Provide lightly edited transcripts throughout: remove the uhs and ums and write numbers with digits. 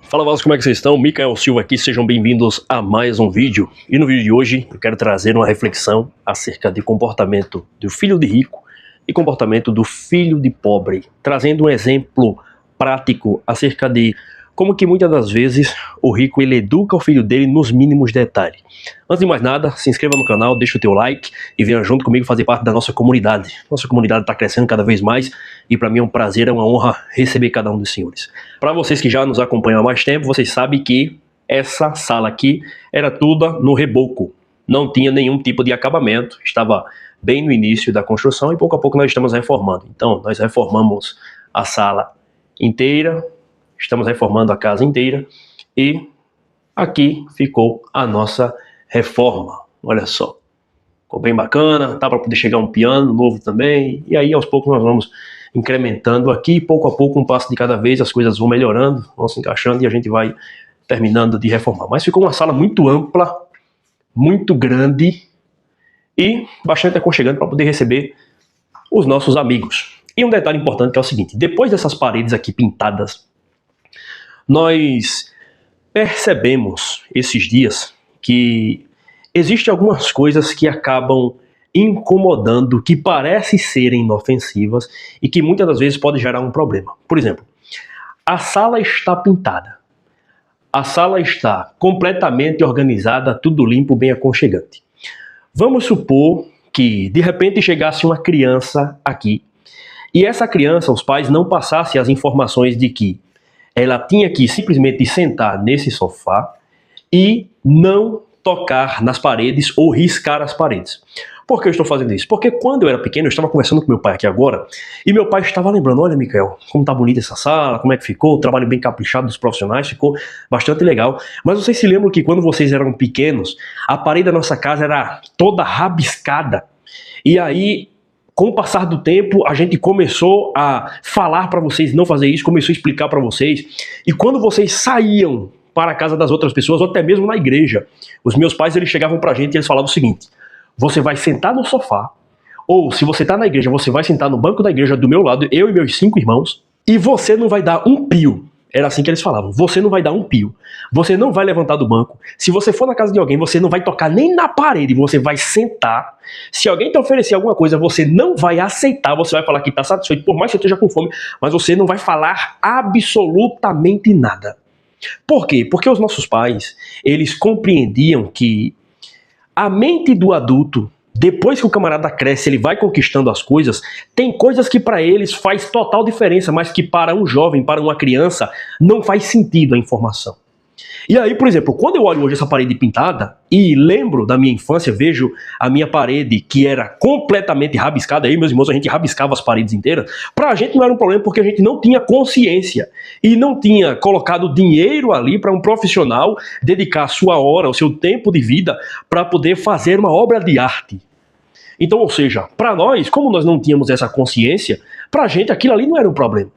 Fala, Vasco, como é que vocês estão? Micael Silva aqui, sejam bem-vindos a mais um vídeo. E no vídeo de hoje eu quero trazer uma reflexão acerca de comportamento do filho de rico e comportamento do filho de pobre, trazendo um exemplo prático acerca de como que muitas das vezes o rico ele educa o filho dele nos mínimos detalhes. Antes de mais nada, se inscreva no canal, deixa o teu like e venha junto comigo fazer parte da nossa comunidade. Nossa comunidade está crescendo cada vez mais e para mim é um prazer, é uma honra receber cada um dos senhores. Para vocês que já nos acompanham há mais tempo, vocês sabem que essa sala aqui era toda no reboco. Não tinha nenhum tipo de acabamento, estava bem no início da construção e pouco a pouco nós estamos reformando. Então nós reformamos a sala inteira, estamos reformando a casa inteira e aqui ficou a nossa reforma. Olha só, ficou bem bacana, tá para poder chegar um piano novo também. E aí aos poucos nós vamos incrementando aqui, pouco a pouco, um passo de cada vez, as coisas vão melhorando, vão se encaixando e a gente vai terminando de reformar. Mas ficou uma sala muito ampla, muito grande e bastante aconchegante para poder receber os nossos amigos. E um detalhe importante que é o seguinte: depois dessas paredes aqui pintadas, nós percebemos esses dias que existem algumas coisas que acabam incomodando, que parecem serem inofensivas e que muitas das vezes pode gerar um problema. Por exemplo, a sala está pintada, a sala está completamente organizada, tudo limpo, bem aconchegante. Vamos supor que de repente chegasse uma criança aqui e essa criança, os pais não passassem as informações de que ela tinha que simplesmente sentar nesse sofá e não tocar nas paredes ou riscar as paredes. Por que eu estou fazendo isso? Porque quando eu era pequeno, eu estava conversando com meu pai aqui agora, e meu pai estava lembrando: olha, Micael, como tá bonita essa sala, como é que ficou, o trabalho bem caprichado dos profissionais, ficou bastante legal. Mas vocês se lembram que quando vocês eram pequenos, a parede da nossa casa era toda rabiscada, e aí, com o passar do tempo, a gente começou a falar para vocês não fazer isso, começou a explicar para vocês. E quando vocês saíam para a casa das outras pessoas, ou até mesmo na igreja, os meus pais eles chegavam para a gente e eles falavam o seguinte: você vai sentar no sofá, ou se você está na igreja, você vai sentar no banco da igreja do meu lado, eu e meus 5 irmãos, e você não vai dar um pio. Era assim que eles falavam: você não vai dar um pio, você não vai levantar do banco, se você for na casa de alguém, você não vai tocar nem na parede, você vai sentar. Se alguém te oferecer alguma coisa, você não vai aceitar, você vai falar que está satisfeito, por mais que você esteja com fome, mas você não vai falar absolutamente nada. Por quê? Porque os nossos pais, eles compreendiam que a mente do adulto, depois que o camarada cresce, ele vai conquistando as coisas, tem coisas que para eles faz total diferença, mas que para um jovem, para uma criança, não faz sentido a informação. E aí, por exemplo, quando eu olho hoje essa parede pintada e lembro da minha infância, vejo a minha parede que era completamente rabiscada, aí meus irmãos, a gente rabiscava as paredes inteiras, pra gente não era um problema porque a gente não tinha consciência e não tinha colocado dinheiro ali para um profissional dedicar a sua hora, o seu tempo de vida para poder fazer uma obra de arte. Então, ou seja, para nós, como nós não tínhamos essa consciência, pra gente aquilo ali não era um problema.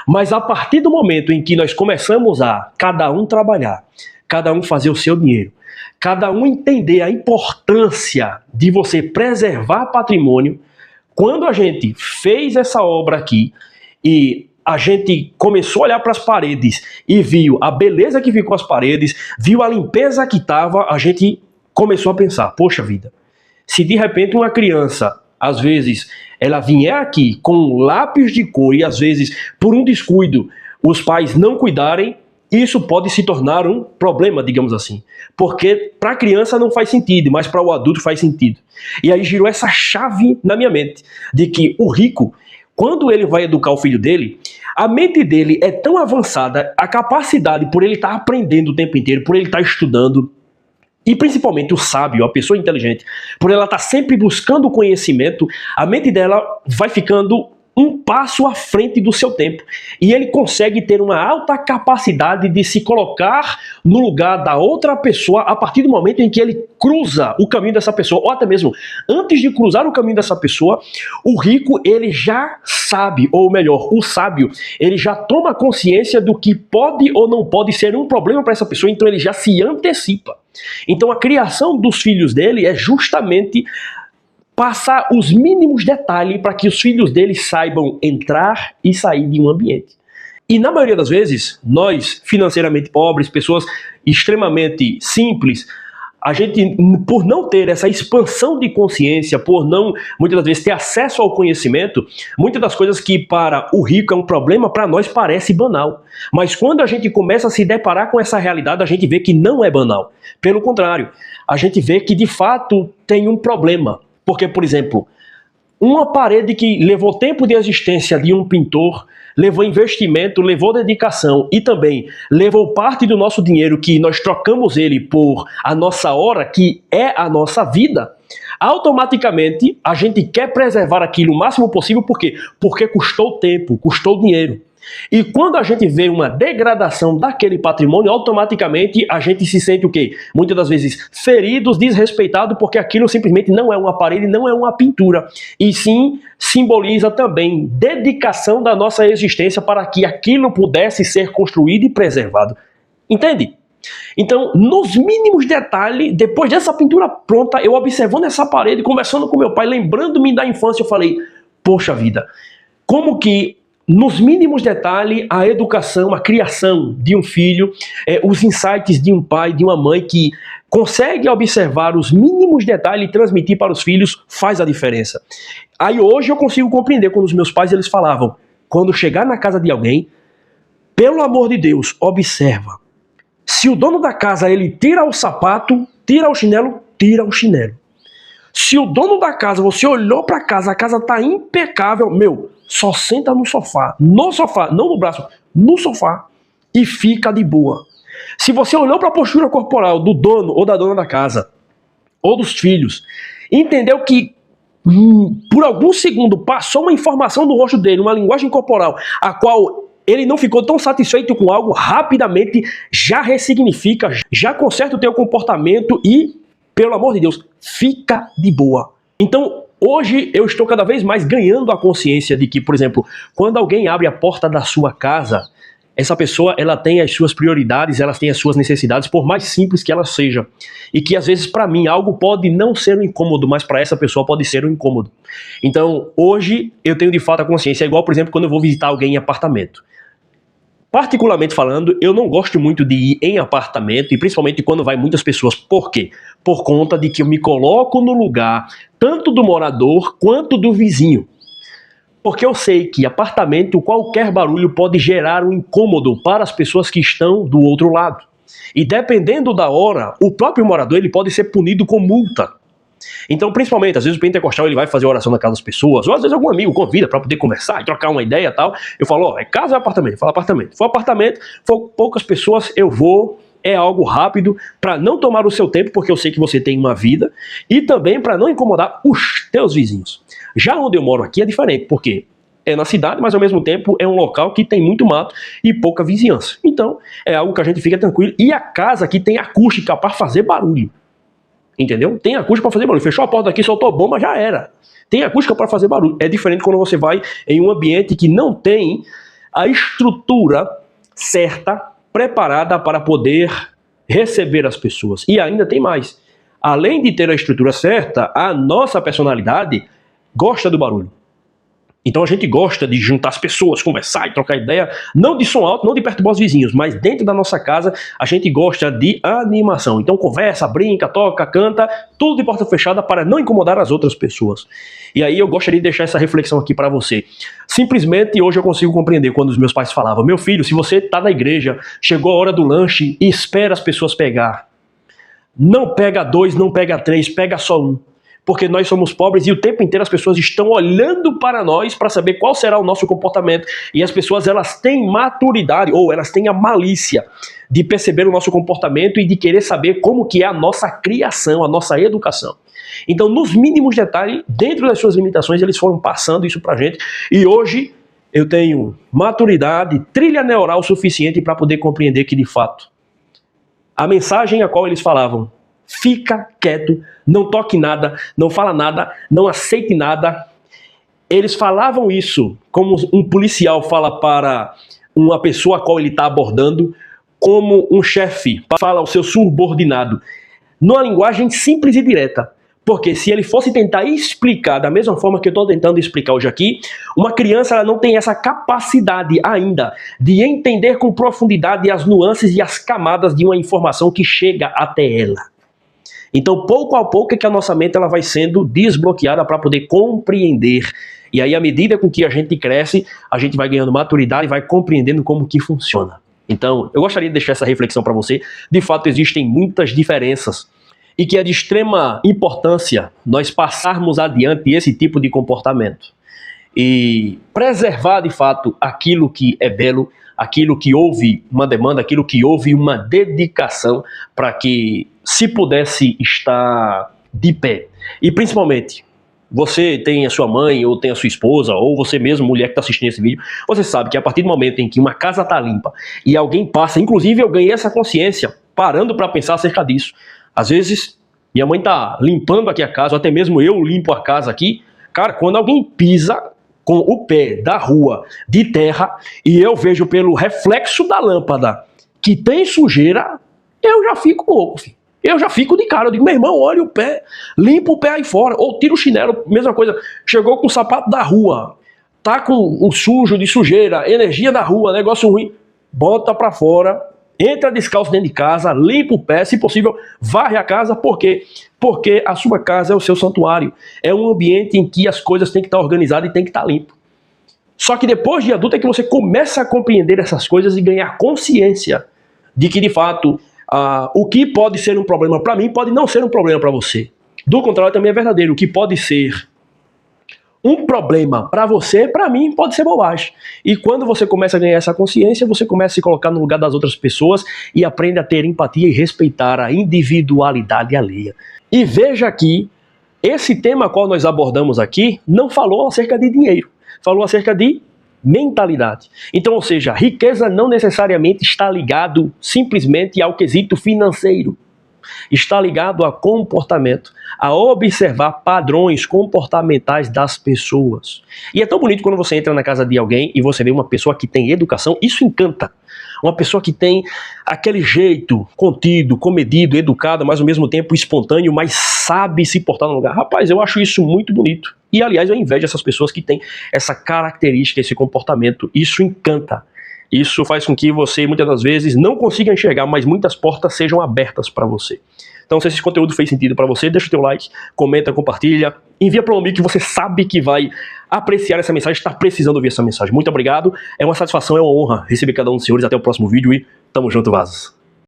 Mas a partir do momento em que nós começamos a cada um trabalhar, cada um fazer o seu dinheiro, cada um entender a importância de você preservar patrimônio, quando a gente fez essa obra aqui e a gente começou a olhar para as paredes e viu a beleza que ficou as paredes, viu a limpeza que estava, a gente começou a pensar: poxa vida, se de repente uma criança, às vezes, ela vier aqui com lápis de cor e às vezes, por um descuido, os pais não cuidarem, isso pode se tornar um problema, digamos assim. Porque para a criança não faz sentido, mas para o adulto faz sentido. E aí girou essa chave na minha mente, de que o rico, quando ele vai educar o filho dele, a mente dele é tão avançada, a capacidade por ele estar aprendendo o tempo inteiro, por ele estar estudando, e principalmente o sábio, a pessoa inteligente, por ela estar sempre buscando conhecimento, a mente dela vai ficando um passo à frente do seu tempo. E ele consegue ter uma alta capacidade de se colocar no lugar da outra pessoa a partir do momento em que ele cruza o caminho dessa pessoa, ou até mesmo antes de cruzar o caminho dessa pessoa, o rico ele já sabe, ou melhor, o sábio, ele já toma consciência do que pode ou não pode ser um problema para essa pessoa, então ele já se antecipa. Então a criação dos filhos dele é justamente passar os mínimos detalhes para que os filhos dele saibam entrar e sair de um ambiente. E na maioria das vezes, nós, financeiramente pobres, pessoas extremamente simples, a gente, por não ter essa expansão de consciência, por não, muitas das vezes, ter acesso ao conhecimento, muitas das coisas que para o rico é um problema, para nós parece banal. Mas quando a gente começa a se deparar com essa realidade, a gente vê que não é banal. Pelo contrário, a gente vê que de fato tem um problema. Porque, por exemplo, uma parede que levou tempo de existência de um pintor, levou investimento, levou dedicação e também levou parte do nosso dinheiro que nós trocamos ele por a nossa hora, que é a nossa vida, automaticamente a gente quer preservar aquilo o máximo possível, por quê? Porque custou tempo, custou dinheiro. E quando a gente vê uma degradação daquele patrimônio, automaticamente a gente se sente o quê? Muitas das vezes feridos, desrespeitados, porque aquilo simplesmente não é uma parede, não é uma pintura. E sim, simboliza também dedicação da nossa existência para que aquilo pudesse ser construído e preservado. Entende? Então, nos mínimos detalhes, depois dessa pintura pronta, eu observando essa parede, conversando com meu pai, lembrando-me da infância, eu falei, poxa vida, como que nos mínimos detalhes, a educação, a criação de um filho, os insights de um pai, de uma mãe que consegue observar os mínimos detalhes e transmitir para os filhos faz a diferença. Aí hoje eu consigo compreender quando os meus pais eles falavam, quando chegar na casa de alguém, pelo amor de Deus, observa. Se o dono da casa ele tira o sapato, tira o chinelo, tira o chinelo. Se o dono da casa, você olhou para a casa tá impecável, só senta no sofá, não no braço, no sofá e fica de boa. Se você olhou para a postura corporal do dono ou da dona da casa, ou dos filhos, entendeu que por algum segundo passou uma informação no rosto dele, uma linguagem corporal, a qual ele não ficou tão satisfeito com algo, rapidamente já ressignifica, já conserta o teu comportamento e, pelo amor de Deus, fica de boa. Então, hoje eu estou cada vez mais ganhando a consciência de que, por exemplo, quando alguém abre a porta da sua casa, essa pessoa ela tem as suas prioridades, ela tem as suas necessidades, por mais simples que ela seja. E que às vezes para mim algo pode não ser um incômodo, mas para essa pessoa pode ser um incômodo. Então, hoje eu tenho de fato a consciência, é igual, por exemplo, quando eu vou visitar alguém em apartamento. Particularmente falando, eu não gosto muito de ir em apartamento, e principalmente quando vai muitas pessoas. Por quê? Por conta de que eu me coloco no lugar tanto do morador quanto do vizinho. Porque eu sei que apartamento, qualquer barulho pode gerar um incômodo para as pessoas que estão do outro lado. E dependendo da hora, o próprio morador ele pode ser punido com multa. Então, principalmente, às vezes o pentecostal ele vai fazer oração na casa das pessoas, ou às vezes algum amigo convida para poder conversar e trocar uma ideia e tal. Eu falo, é casa ou apartamento? Fala apartamento. For apartamento, for poucas pessoas, eu vou, é algo rápido, para não tomar o seu tempo, porque eu sei que você tem uma vida, e também para não incomodar os teus vizinhos. Já onde eu moro aqui é diferente, porque é na cidade, mas ao mesmo tempo é um local que tem muito mato e pouca vizinhança. Então, é algo que a gente fica tranquilo, e a casa aqui tem acústica para fazer barulho. Entendeu? Tem acústica para fazer barulho. Fechou a porta aqui, soltou a bomba, já era. Tem acústica para fazer barulho. É diferente quando você vai em um ambiente que não tem a estrutura certa, preparada para poder receber as pessoas. E ainda tem mais. Além de ter a estrutura certa, a nossa personalidade gosta do barulho. Então a gente gosta de juntar as pessoas, conversar e trocar ideia, não de som alto, não de perturbar os vizinhos, mas dentro da nossa casa a gente gosta de animação. Então conversa, brinca, toca, canta, tudo de porta fechada para não incomodar as outras pessoas. E aí eu gostaria de deixar essa reflexão aqui para você. Simplesmente hoje eu consigo compreender quando os meus pais falavam, meu filho, se você está na igreja, chegou a hora do lanche e espera as pessoas pegar. Não pega 2, não pega 3, pega só 1. Porque nós somos pobres e o tempo inteiro as pessoas estão olhando para nós para saber qual será o nosso comportamento. E as pessoas elas têm maturidade, ou elas têm a malícia de perceber o nosso comportamento e de querer saber como que é a nossa criação, a nossa educação. Então, nos mínimos detalhes, dentro das suas limitações, eles foram passando isso para a gente. E hoje eu tenho maturidade, trilha neural suficiente para poder compreender que, de fato, a mensagem a qual eles falavam, fica quieto, não toque nada, não fala nada, não aceite nada. Eles falavam isso como um policial fala para uma pessoa a qual ele está abordando, como um chefe fala ao seu subordinado, numa linguagem simples e direta, Porque se ele fosse tentar explicar da mesma forma que eu estou tentando explicar hoje aqui, uma criança ela não tem essa capacidade ainda de entender com profundidade as nuances e as camadas de uma informação que chega até ela. Então, pouco a pouco é que a nossa mente ela vai sendo desbloqueada para poder compreender. E aí, à medida com que a gente cresce, a gente vai ganhando maturidade e vai compreendendo como que funciona. Então, eu gostaria de deixar essa reflexão para você. De fato, existem muitas diferenças e que é de extrema importância nós passarmos adiante esse tipo de comportamento e preservar de fato aquilo que é belo, aquilo que houve uma demanda, aquilo que houve uma dedicação para que se pudesse estar de pé. E principalmente, você tem a sua mãe, ou tem a sua esposa, ou você mesmo, mulher que está assistindo esse vídeo, você sabe que a partir do momento em que uma casa está limpa e alguém passa, inclusive eu ganhei essa consciência parando para pensar acerca disso. Às vezes, minha mãe tá limpando aqui a casa, ou até mesmo eu limpo a casa aqui. Cara, quando alguém pisa com o pé da rua de terra e eu vejo pelo reflexo da lâmpada que tem sujeira, eu já fico louco, filho. Eu já fico de cara. Eu digo, meu irmão, olha o pé, limpa o pé aí fora. Ou tira o chinelo, mesma coisa. Chegou com o sapato da rua, tá com um sujo de sujeira, energia da rua, negócio ruim, bota pra fora. Entra descalço dentro de casa, limpa o pé, se possível, varre a casa. Por quê? Porque a sua casa é o seu santuário. É um ambiente em que as coisas têm que estar organizadas e têm que estar limpo. Só que depois de adulto é que você começa a compreender essas coisas e ganhar consciência de que, de fato, o que pode ser um problema para mim pode não ser um problema para você. Do contrário, também é verdadeiro. O que pode ser um problema para você, para mim, pode ser bobagem. E quando você começa a ganhar essa consciência, você começa a se colocar no lugar das outras pessoas e aprende a ter empatia e respeitar a individualidade alheia. E veja aqui, esse tema qual nós abordamos aqui não falou acerca de dinheiro, falou acerca de mentalidade. Então, ou seja, riqueza não necessariamente está ligado simplesmente ao quesito financeiro. Está ligado a comportamento, a observar padrões comportamentais das pessoas. E é tão bonito quando você entra na casa de alguém e você vê uma pessoa que tem educação, isso encanta. Uma pessoa que tem aquele jeito contido, comedido, educado, mas ao mesmo tempo espontâneo, mas sabe se portar no lugar. Rapaz, eu acho isso muito bonito. E aliás, eu invejo essas pessoas que têm essa característica, esse comportamento. Isso encanta. Isso faz com que você, muitas das vezes, não consiga enxergar, mas muitas portas sejam abertas para você. Então, se esse conteúdo fez sentido para você, deixa o teu like, comenta, compartilha, envia para um amigo que você sabe que vai apreciar essa mensagem, está precisando ouvir essa mensagem. Muito obrigado, é uma satisfação, é uma honra receber cada um dos senhores. Até o próximo vídeo e tamo junto, vasos.